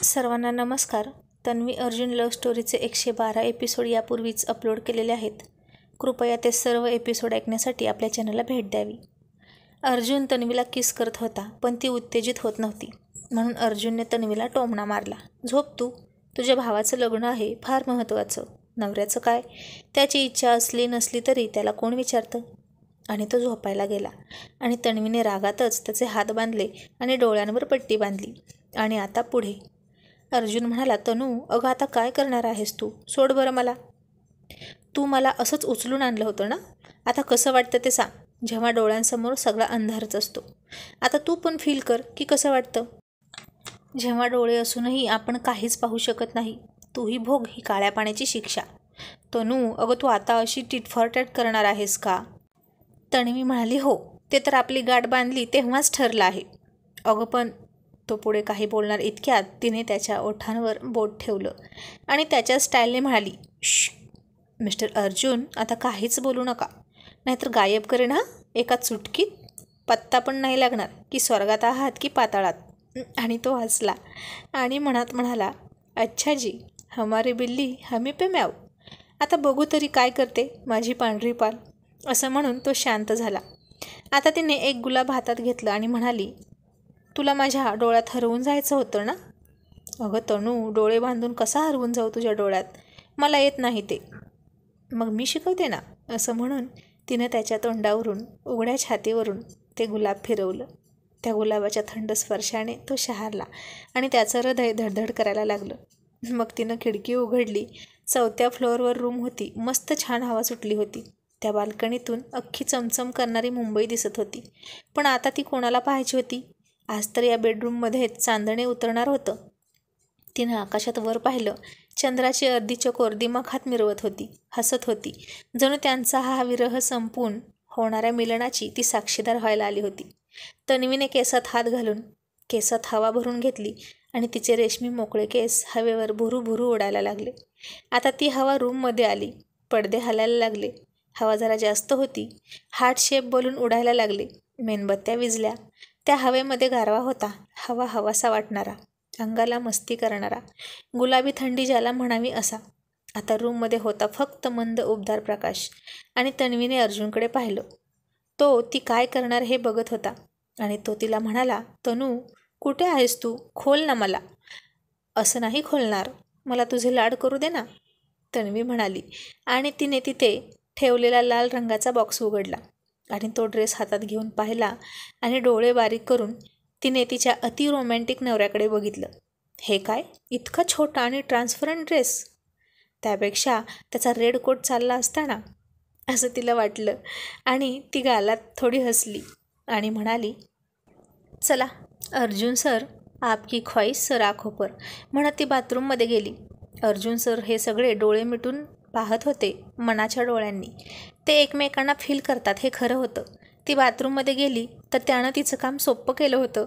सर्वांना नमस्कार. Tanvi Arjun love स्टोरीचे 112 episode यापूर्वीच अपलोड केलेले आहेत. कृपया ते सर्व एपिसोड ऐकण्यासाठी आपल्या चॅनलला भेट द्यावी. अर्जुन तन्वीला किस करत होता, पण ती उत्तेजित होत नव्हती. म्हणून अर्जुनने तन्वीला टोमणा मारला. झोप तू, तुझ्या भावाचं लग्न आहे, फार महत्त्वाचं. नवऱ्याचं काय? त्याची इच्छा असली नसली तरी त्याला कोण विचारतं? आणि तो झोपायला गेला. आणि तन्वीने रागातच त्याचे हात बांधले आणि डोळ्यांवर पट्टी बांधली. आणि आता पुढे. अर्जुन म्हणाला, तनू अगं आता काय करणार आहेस तू? सोड बरं मला. तू मला असंच उचलून आणलं होतं ना? आता कसं वाटतं ते सांग. जेव्हा डोळ्यांसमोर सगळा अंधारच असतो. आता तू पण फील कर की कसं वाटतं. जेव्हा डोळे असूनही आपण काहीच पाहू शकत नाही. तूही भोग ही काळ्या पाण्याची शिक्षा. तनू अगं तू आता अशी टिटफॉर करणार आहेस का? तन्वी म्हणाली, हो, ते तर आपली गाठ बांधली तेव्हाच ठरलं आहे. अगं पण तो पुढे काही बोलणार इतक्यात तिने त्याच्या ओठांवर बोट ठेवलं आणि त्याच्या स्टाईलने म्हणाली, श मिस्टर अर्जुन, आता काहीच बोलू नका, नाहीतर गायब करेन हा एका चुटकीत. पत्ता पण नाही लागणार की स्वर्गात आहात की पाताळात. आणि तो हसला आणि मनात म्हणाला, अच्छा जी, हमारी बिल्ली हमी पे म्याव. आता बघू तरी काय करते माझी पांढरी पाल. असं म्हणून तो शांत झाला. आता तिने एक गुलाब हातात घेतलं आणि म्हणाली, तुला माझ्या डोळ्यात हरवून जायचं होतं ना? अगं तनू, डोळे बांधून कसा हरवून जाऊ तुझ्या डोळ्यात? मला येत नाही ते. मग मी शिकवते ना. असं म्हणून तिनं त्याच्या तोंडावरून उघड्या छातीवरून ते गुलाब फिरवलं. त्या गुलाबाच्या थंड स्पर्शाने तो शहारला आणि त्याचं हृदय धडधड करायला लागलं. मग तिनं खिडकी उघडली. 4थ्या फ्लोअरवर रूम होती. मस्त छान हवा सुटली होती. त्या बाल्कनीतून अख्खी चमचम करणारी मुंबई दिसत होती. पण आता ती कोणाला पाहायची होती? आज तर या बेडरूममध्येच चांदणे उतरणार होतं. तिनं आकाशात वर पाहिलं. चंद्राची अर्धी चकोर दिमाखात मिरवत होती, हसत होती. जणू त्यांचा हा विरह संपून होणाऱ्या मिलनाची ती साक्षीदार व्हायला आली होती. तन्वीने केसात हात घालून केसात हवा भरून घेतली आणि तिचे रेशमी मोकळे केस हवेवर भुरू भुरू उडायला लागले. आता ती हवा रूममध्ये आली. पडदे हलायला लागले. हवा जरा जास्त होती. हार्ट शेप बोलून उडायला लागले. मेणबत्त्या विझल्या. त्या हवेमध्ये गारवा होता. हवा हवासा वाटणारा, अंगाला मस्ती करणारा, गुलाबी थंडी ज्याला म्हणावी असा. आता रूममध्ये होता फक्त मंद उबदार प्रकाश. आणि तन्वीने अर्जुनकडे पाहिलं. तो ती काय करणार हे बघत होता. आणि तो तिला म्हणाला, तनू कुठे आहेस तू? खोल ना मला. असं नाही खोलणार, मला तुझे लाड करू दे ना, तन्वी म्हणाली. आणि तिने तिथे ठेवलेला लाल रंगाचा बॉक्स उघडला आणि तो ड्रेस हातात घेऊन पाहिला आणि डोळे बारीक करून तिने तिच्या अति रोमॅन्टिक नवऱ्याकडे बघितलं. हे काय, इतका छोटा आणि ट्रान्सपरंट ड्रेस? त्यापेक्षा त्याचा रेड कोट चालला असता ना, असं तिला वाटलं. आणि ती गालात थोडी हसली आणि म्हणाली, चला अर्जुन सर, आपकी ख्वाहिश सर आंखों पर, म्हणत ती बाथरूममध्ये गेली. अर्जुन सर हे सगळे डोळे मिटून पाहत होते मनाच्या डोळ्यांनी. ते एकमेकांना फील करतात हे खरं होतं. ती बाथरूममध्ये गेली तर त्यानं तिचं काम सोपं केलं होतं.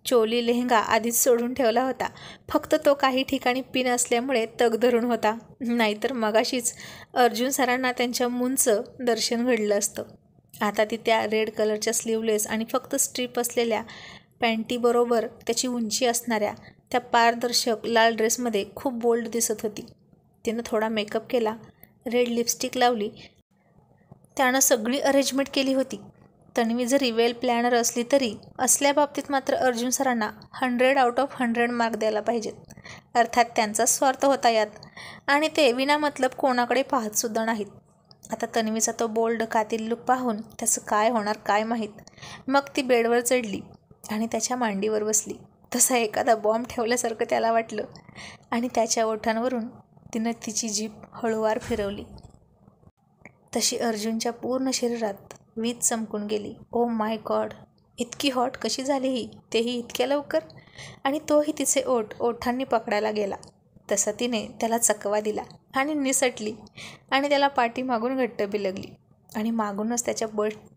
चोली लेहंगा आधीच सोडून ठेवला होता. फक्त तो काही ठिकाणी पिन असल्यामुळे तग धरून होता. नाहीतर मगाशीच अर्जुन सरांना त्यांच्या मूंचं दर्शन घडलं असतं. आता ती त्या रेड कलरच्या स्लीवलेस आणि फक्त स्ट्रीप असलेल्या पॅन्टीबरोबर त्याची उंची असणाऱ्या त्या पारदर्शक लाल ड्रेसमध्ये खूप बोल्ड दिसत होती. तिनं थोडा मेकअप केला, रेड लिपस्टिक लावली. त्यानं सगळी अरेंजमेंट केली होती. तन्वी जरी वेल प्लॅनर असली तरी असल्या बाबतीत मात्र अर्जुन सरांना 100 आउट ऑफ 100 मार्क द्यायला पाहिजेत. अर्थात त्यांचाच स्वार्थ होता यात, आणि ते विनामतलब कोणाकडे पाहतसुद्धा नाहीत. आता तन्वीचा तो बोल्ड कातील लुक पाहून त्याचं काय होणार काय माहीत. मग ती बेडवर चढली आणि त्याच्या मांडीवर बसली. तसा एखादा बॉम्ब ठेवल्यासारखं त्याला वाटलं. आणि त्याच्या ओठांवरून तिनं तिची जीभ हळूवार फिरवली. तशी अर्जुनच्या पूर्ण शरीरात वीज चमकून गेली. ओ माय गॉड, इतकी हॉट कशी झाली ही, तेही इतक्या लवकर. आणि तोही तिचे ओठांनी पकडायला गेला. तसा तिने त्याला चकवा दिला आणि निसटली आणि त्याला पाठीमागून घट्ट बिलगली आणि मागूनच त्याच्या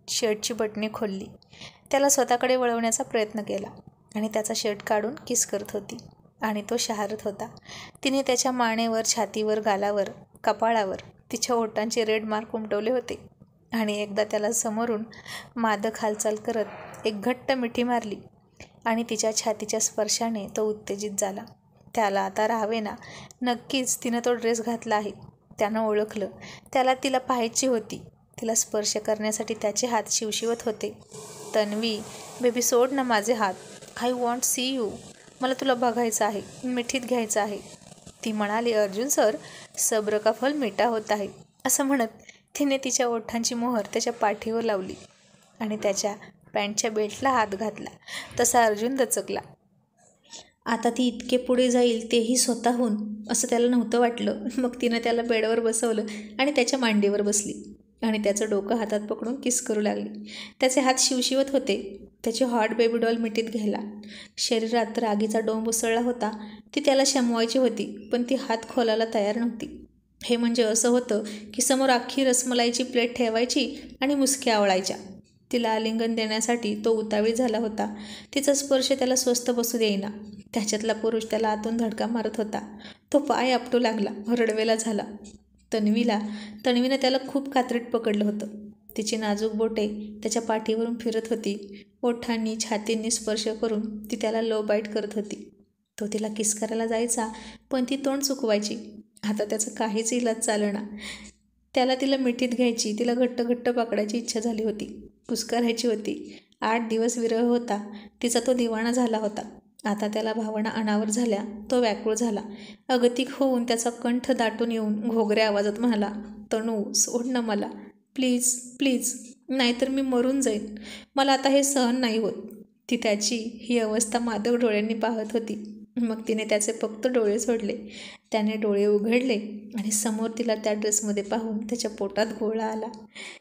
शर्टची बटणे खोलली. त्याला स्वतःकडे वळवण्याचा प्रयत्न केला आणि त्याचा शर्ट काढून किस करत होती. आणि तो शहारत होता. तिने त्याच्या मानेवर, छातीवर, गालावर, कपाळावर तिच्या ओठांचे रेड मार्क उमटवले होते. आणि एकदा त्याला समोरून मादक हालचाल करत एक घट्ट मिठी मारली आणि तिच्या छातीच्या स्पर्शाने तो उत्तेजित झाला. त्याला आता राहावेना. नक्कीच तिनं तो ड्रेस घातला आहे. त्यानं ओळखलं. त्याला तिला पाहायची होती. तिला स्पर्श करण्यासाठी त्याचे हात शिवशिवत होते. तन्वी, बेबी सोड ना माझे हात. I want see you. मला तुला बघायचं आहे, मिठीत घ्यायचं आहे. ती म्हणाली, अर्जुन सर, सब्र का फल मीठा होत आहे. असं म्हणत तिने तिच्या ओठांची मोहर त्याच्या पाठीवर लावली आणि त्याच्या पॅन्टच्या बेल्टला हात घातला. तसा अर्जुन दचकला. आता ती इतके पुढे जाईल तेही स्वतःहून, असं त्याला नव्हतं वाटलं. मग तिनं त्याला बेडवर बसवलं आणि त्याच्या मांडीवर बसली आणि त्याचं डोकं हातात पकडून किस करू लागली. त्याचे हात शिवशिवत होते. त्याची हॉट बेबी डॉल मिठीत घ्यायला. शरीरात रागीचा डोंब उसळला होता. ती त्याला शमवायची होती, पण ती हात खोलायला तयार नव्हती. हे म्हणजे असं होतं की समोर अख्खी रसमलाईची प्लेट ठेवायची आणि मुसक्या आवळायच्या. तिला आलिंगन देण्यासाठी तो उतावीळ झाला होता. तिचा स्पर्श त्याला स्वस्थ बसू देईना. त्याच्यातला पुरुष त्याला आतून धडका मारत होता. तो पाय आपटू लागला, रडवेला झाला. तन्वीनं त्याला खूप कात्रीत पकडलं होतं. तिची नाजूक बोटे त्याच्या पाठीवरून फिरत होती. ओठांनी छातींनी स्पर्श करून ती त्याला लो बाईट करत होती. तो तिला किस करायला जायचा, पण ती तोंड चुकवायची. आता त्याचं काहीच इलाज चालना. त्याला तिला मिठीत घ्यायची, तिला घट्ट घट्ट पकडायची इच्छा झाली होती. कुस्करायची होती. 8 दिवस विरह होता. तिचा तो दिवाणा झाला होता. आता त्याला भावना अनावर झाल्या. तो व्याकुळ झाला. अगतिक होऊन त्याचा कंठ दाटून येऊन घोगऱ्या आवाजात म्हणाला, तनू, सोड ना मला, प्लीज प्लीज, नाहीतर मी मरून जाईन. मला आता हे सहन नाही होत. ती त्याची ही अवस्था मादक डोळ्यांनी पाहत होती. मग तिने त्याचे फक्त डोळे सोडले. त्याने डोळे उघडले आणि समोर तिला त्या ड्रेसमध्ये पाहून त्याच्या पोटात गोळा आला.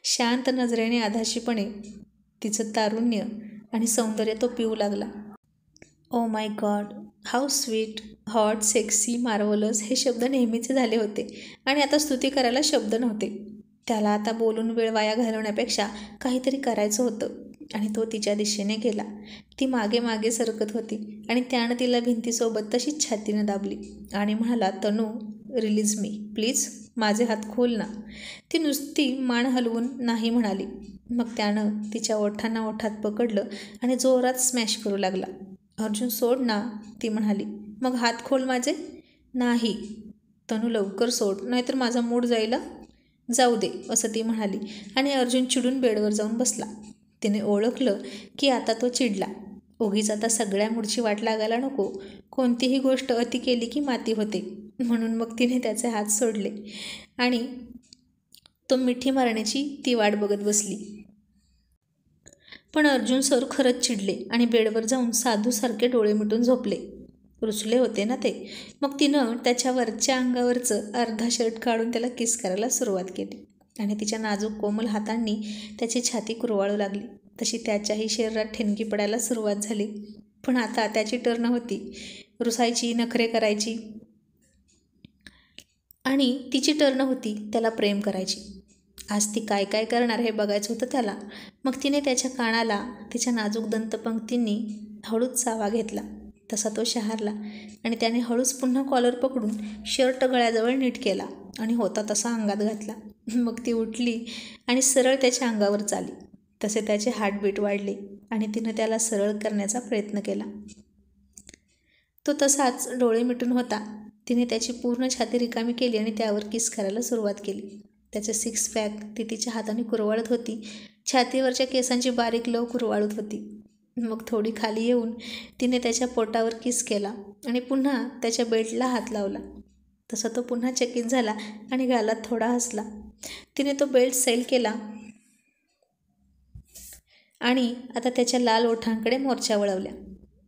शांत नजरेने आधाशीपणे तिचं तारुण्य आणि सौंदर्य तो पिऊ लागला. Oh my God, how sweet, hot, sexy, marvellous हे शब्द नेहमीचे झाले होते आणि आता स्तुती करायला शब्द नव्हते. त्याला आता बोलून वेळ वाया घालवण्यापेक्षा काहीतरी करायचं होतं आणि तो तिच्या दिशेने गेला. ती मागे मागे सरकत होती आणि त्यानं तिला भिंतीसोबत तशीच छातीनं दाबली आणि म्हणाला, तनू, रिलीज मी, प्लीज, माझे हात खोल ना. ती नुसती मान हलवून नाही म्हणाली. मग त्यानं तिच्या ओठांना ओठात पकडलं आणि जोरात स्मॅश करू लागला. अर्जुन सोड ना, ती म्हणाली. मग हात खोल माझे. नाही. तनू लवकर सोड, नाहीतर माझा मूड जाईल. जाऊ दे, असं ती म्हणाली आणि अर्जुन चिडून बेडवर जाऊन बसला. तिने ओळखलं की आता तो चिडला. उगीच आता सगळ्या मूडची वाट लागायला नको. कोणतीही गोष्ट अति केली की माती होते. म्हणून मग तिने त्याचे हात सोडले आणि तो मिठी मारण्याची ती वाट बघत बसली. पण अर्जुन सर खरंच चिडले आणि बेडवर जाऊन साधूसारखे डोळे मिटून झोपले. रुसले होते ना ते. मग तिनं त्याच्या वरच्या अंगावरचं अर्धा शर्ट काढून त्याला किस करायला सुरुवात केली आणि तिच्या नाजूक कोमल हातांनी त्याची छाती कुरवाळू लागली. तशी त्याच्याही शरीरात ठिणगी पडायला सुरुवात झाली. पण आता त्याची टर्न होती. रुसायची, नखरे करायची आणि तिची टर्न होती त्याला प्रेम करायची. आज ती काय काय करणार हे बघायचं होतं त्याला. मग तिने त्याच्या कानाला तिच्या नाजूक दंतपंक्तींनी हळूच चावा घेतला. तसा तो शहारला आणि त्याने हळूच पुन्हा कॉलर पकडून शर्ट गळ्याजवळ नीट केला आणि होता तसा अंगात घातला. मग ती उठली आणि सरळ त्याच्या अंगावर चालली. तसे त्याचे हार्टबीट वाढले आणि तिनं त्याला सरळ करण्याचा प्रयत्न केला. तो तसाच डोळे मिटून होता. तिने त्याची पूर्ण छाती रिकामी केली आणि त्यावर किस करायला सुरुवात केली. त्याचे 6 पॅक ती तिच्या हाताने कुरवाळत होती. छातीवरच्या केसांची बारीक लव कुरवाळत होती. मग थोडी खाली येऊन तिने त्याच्या पोटावर किस केला आणि पुन्हा त्याच्या बेल्टला हात लावला. तसा तो पुन्हा चकित झाला आणि गालात थोडा हसला. तिने तो बेल्ट सैल केला आणि आता त्याच्या लाल ओठांकडे मोर्चा वळवल्या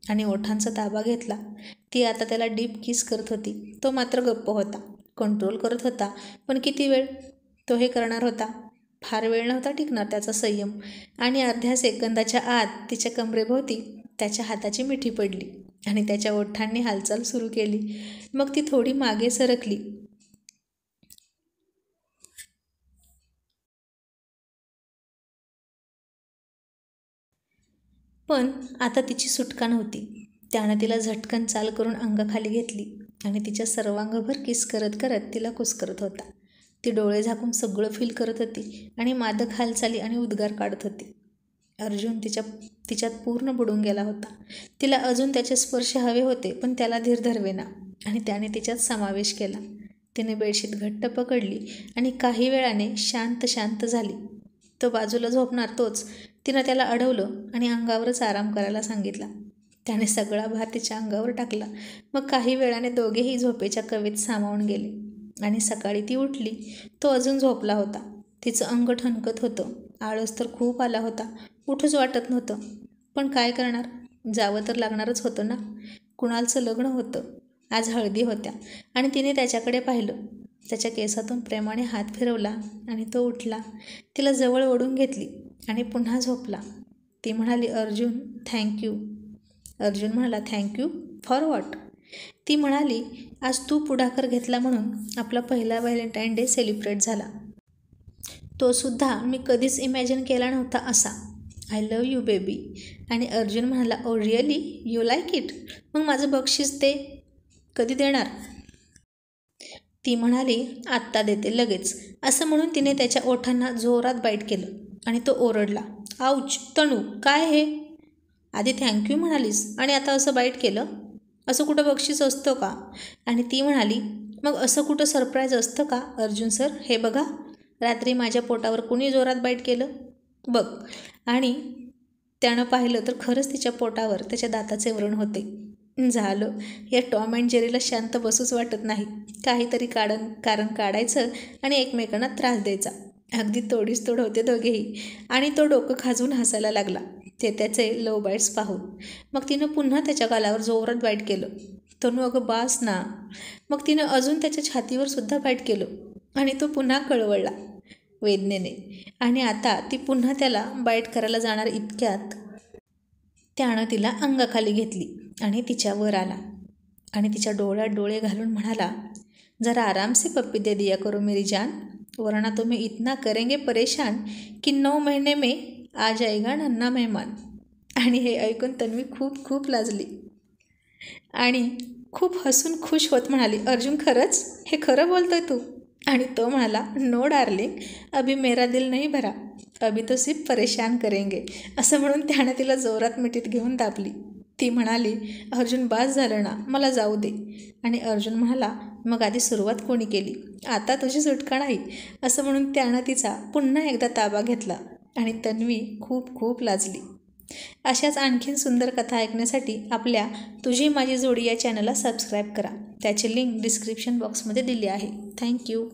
आणि ओठांचा ताबा घेतला. ती आता त्याला डीप किस करत होती. तो मात्र गप्प होता, कंट्रोल करत होता. पण किती वेळ तो हे करणार होता? फार वेळ नव्हता टिकणार त्याचा संयम आणि अर्ध्या सेकंदाच्या आत तिच्या कमरेभोवती त्याच्या हाताची मिठी पडली आणि त्याच्या ओठांनी हालचाल सुरू केली. मग ती थोडी मागे सरकली. पण आता तिची सुटका नव्हती. त्यानं तिला झटकन चाल करून अंगाखाली घेतली आणि तिच्या सर्वांगभर किस करत करत तिला कुस्करत होता. ती डोळे झाकून सगळं फील करत होती आणि मादक हालचाली आणि उद्गार काढत होती. अर्जुन तिच्यात पूर्ण बुडून गेला होता. तिला अजून त्याचे स्पर्श हवे होते, पण त्याला धीर धरवेना. आणि त्याने तिच्यात समावेश केला. तिने बेडशीट घट्ट पकडली आणि काही वेळाने शांत शांत झाली. तो बाजूला झोपणार तोच तिनं त्याला अडवलं आणि अंगावरच आराम करायला सांगितला. त्याने सगळा भार तिच्या अंगावर टाकला. मग काही वेळाने दोघेही झोपेच्या कवेत सामावून गेले आणि सकाळी ती उठली. तो अजून झोपला होता. तिचं अंग ठणकत होतं. आळस तर खूप आला होता. उठूच वाटत नव्हतं. पण काय करणार, जावं तर लागणारच होतं ना. कुणालचं लग्न होतं. आज हळदी होत्या आणि तिने त्याच्याकडे पाहिलं. त्याच्या केसातून प्रेमाने हात फिरवला आणि तो उठला. तिला जवळ ओढून घेतली आणि पुन्हा झोपला. ती म्हणाली, अर्जुन थँक्यू. अर्जुन म्हणाला, थँक्यू फॉर व्हॉट? ती म्हणाली, आज तू पुढाकार घेतला म्हणून आपला पहिला व्हॅलेंटाईन डे सेलिब्रेट झाला. तो सुद्धा मी कधीच इमॅजिन केला नव्हता असा. I love you baby. आणि अर्जुन म्हणाला, oh really you like it? मग माझं बक्षीस ते कधी देणार? ती म्हणाली, आत्ता देते लगेच. असं म्हणून तिने त्याच्या ओठांना जोरात बाईट केलं आणि तो ओरडला, आऊच तणू, काय हे? आधी थँक्यू म्हणालीस आणि आता असं बाईट केलं? असं कुठं बक्षीस असतं का? आणि ती म्हणाली, मग असं कुठं सरप्राईज असतं का अर्जुन सर? हे बघा, रात्री माझ्या पोटावर कुणी जोरात बाईट केलं बघ. आणि त्यानं पाहिलं तर खरंच तिच्या पोटावर त्याच्या दाताचे व्रण होते. झालं, या टॉम अँड जेरीला शांत बसूच वाटत नाही. काहीतरी कारण काढायचं आणि एकमेकांना त्रास द्यायचा. अगदी तोडीस तोड होते दोघेही. आणि तो डोकं खाजवून हसायला लागला ते त्याचे लव बाईट्स पाहून. मग तिनं पुन्हा त्याच्या गालावर जोरात बाईट केलं. तनू अगं बास ना. मग तिनं अजून त्याच्या छातीवर सुद्धा बाईट केलं आणि तो पुन्हा कळवळला वेदनेने. आणि आता ती पुन्हा त्याला बाईट करायला जाणार इतक्यात त्यानं तिला अंगाखाली घेतली आणि तिच्यावर आला आणि तिच्या डोळ्यात डोळे घालून म्हणाला, जरा आराम से पप्पी दे दिया करो मेरी जान, वरना तुम्हें इतना करेंगे परेशान कि 9 महीने में आ जाएगा नन्हा मेहमान. आणि हे ऐकून तन्वी खूप खूप लाजली आणि खूप हसून खुश होत म्हणाली, अर्जुन खरंच? हे खरं बोलतोय तू? आणि तो म्हणाला, नो डार्लिंग, अभी मेरा दिल नहीं भरा, अभी तो सिर्फ परेशान करेंगे. असं म्हणून त्यानं तिला जोरात मिठीत घेऊन दाबली. ती म्हणाली, अर्जुन बास झालं ना, मला जाऊ दे. आणि अर्जुन म्हणाला, मग आधी सुरुवात कोणी केली? आता तुझी सुटका नाही. असं म्हणून त्यानं तिचा पुन्हा एकदा ताबा घेतला आणि तन्वी खूप खूप लाजली. अशाच आणखीन सुंदर कथा ऐकण्यासाठी आपल्या तुझी माझी जोडी या चॅनलला सबस्क्राईब करा. त्याची लिंक डिस्क्रिप्शन बॉक्समध्ये दिली आहे. थँक्यू.